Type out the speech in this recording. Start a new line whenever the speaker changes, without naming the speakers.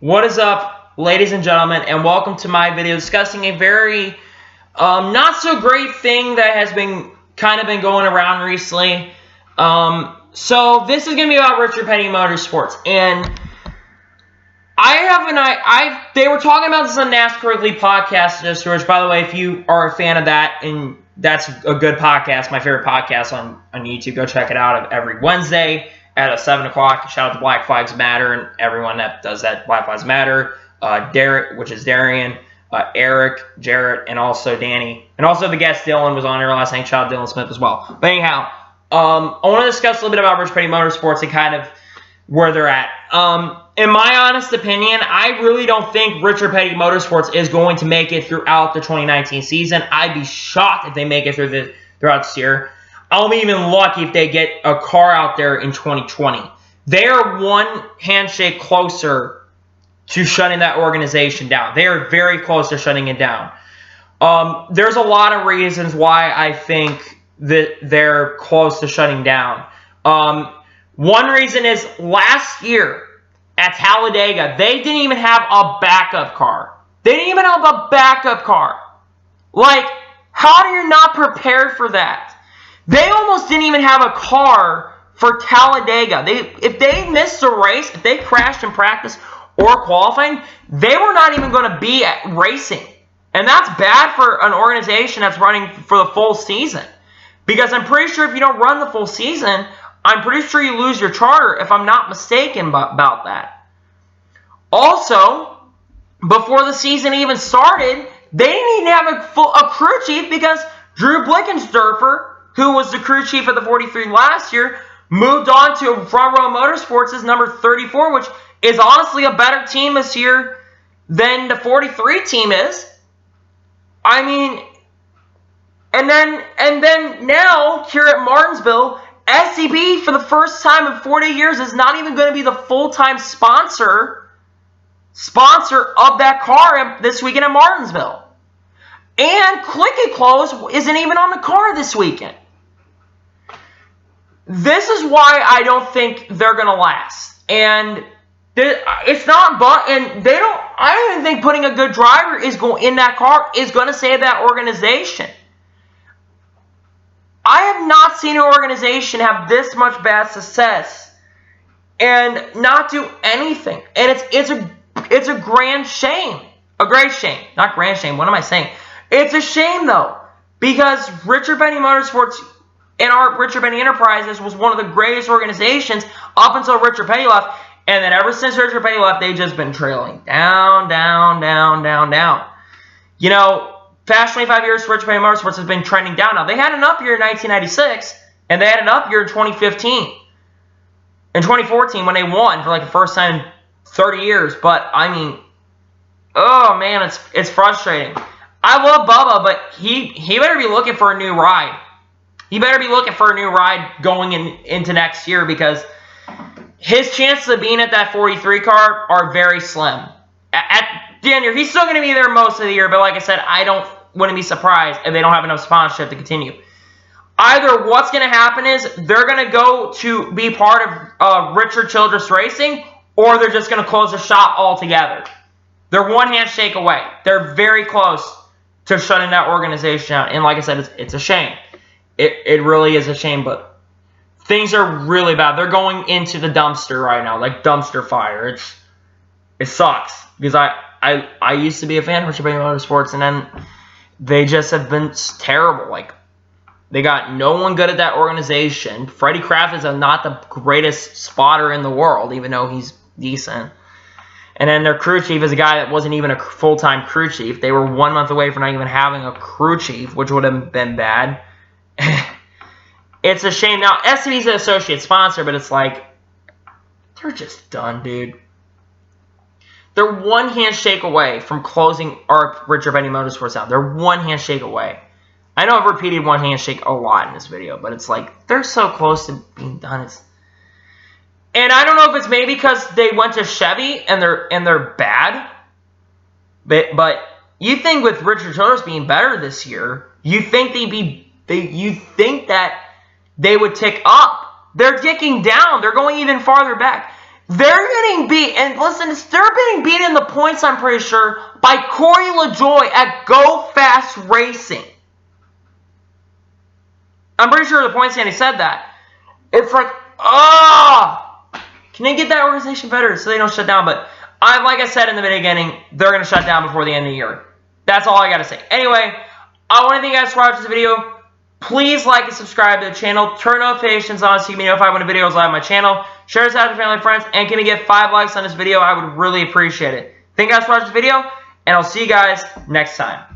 What is up, ladies and gentlemen, and welcome to my video discussing a very not so great thing that has been going around recently. So this is gonna be about Richard Petty Motorsports, and they were talking about this on NASCAR Weekly podcast, which, by the way, if you are a fan of that, and that's a good podcast, my favorite podcast on YouTube, go check it out every Wednesday at 7 o'clock. Shout out to Black Flags Matter and everyone that does that. Black Flags Matter, Derek, which is Darian, Eric, Jarrett, and also Danny. And also the guest Dylan was on here last night. Shout out Dylan Smith as well. But anyhow, I want to discuss a little bit about Richard Petty Motorsports and kind of where they're at. In my honest opinion, I really don't think Richard Petty Motorsports is going to make it throughout the 2019 season. I'd be shocked if they make it throughout this year. I'll be even lucky if they get a car out there in 2020. They are one handshake closer to shutting that organization down. They are very close to shutting it down. There's a lot of reasons why I think that they're close to shutting down. One reason is last year at Talladega, they didn't even have a backup car. They didn't even have a backup car. Like, how are you not prepared for that? They almost didn't even have a car for Talladega. If they missed a race, if they crashed in practice or qualifying, they were not even going to be at racing. And that's bad for an organization that's running for the full season. Because I'm pretty sure if you don't run the full season, I'm pretty sure you lose your charter, if I'm not mistaken about that. Also, before the season even started, they didn't even have a crew chief because Drew Blickensderfer, who was the crew chief of the 43 last year, moved on to Front Row Motorsports as number 34, which is honestly a better team this year than the 43 team is. I mean, and then now here at Martinsville, SCB for the first time in 40 years is not even going to be the full-time sponsor of that car this weekend at Martinsville. And Click It Close isn't even on the car this weekend. This is why I don't think they're going to last. And it's not, and they don't, I don't even think putting a good driver in that car is going to save that organization. I have not seen an organization have this much bad success and not do anything. And it's a grand shame. A great shame. Not grand shame. What am I saying? It's a shame, though, because Richard Petty Motorsports and our Richard Petty Enterprises was one of the greatest organizations up until Richard Petty left. And then ever since Richard Petty left, they've just been trailing down, down, down, down, down. You know, past 25 years, Richard Petty Motorsports has been trending down. Now, they had an up year in 1996, and they had an up year in 2015. In 2014, when they won for like the first time in 30 years. But, I mean, oh, man, it's frustrating. I love Bubba, but he better be looking for a new ride. He better be looking for a new ride going into next year because his chances of being at that 43 car are very slim. At the end of the year, he's still going to be there most of the year, but like I said, wouldn't be surprised if they don't have enough sponsorship to continue. Either what's going to happen is they're going to go to be part of Richard Childress Racing, or they're just going to close the shop altogether. They're one handshake away. They're very close to shutting that organization down. And like I said, it's a shame. It really is a shame, but things are really bad. They're going into the dumpster right now, like dumpster fire. It sucks because I used to be a fan of Richard Petty Motorsports, and then they just have been terrible. Like, they got no one good at that organization. Freddie Kraft is not the greatest spotter in the world, even though he's decent. And then their crew chief is a guy that wasn't even a full-time crew chief. They were 1 month away from not even having a crew chief, which would have been bad. It's a shame. Now, SCB's an associate sponsor, but it's like, they're just done, dude. They're one handshake away from closing our Richard Petty Motorsports out. They're one handshake away. I know I've repeated one handshake a lot in this video, but it's like, they're so close to being done. And I don't know if it's maybe because they went to Chevy and they're bad. But you think with Richard Childress being better this year, you think that they would tick up. They're ticking down. They're going even farther back. They're getting beat, and listen, they're getting beat in the points, I'm pretty sure, by Corey LaJoie at Go Fast Racing. I'm pretty sure the point standing said that. It's like, can they get that organization better so they don't shut down? But like I said in the beginning, they're going to shut down before the end of the year. That's all I got to say. Anyway, I want to thank you guys for watching this video. Please like and subscribe to the channel. Turn notifications on so you can be notified when the video is live on my channel. Share this out with your family and friends. And can we get 5 likes on this video? I would really appreciate it. Thank you guys for watching this video. And I'll see you guys next time.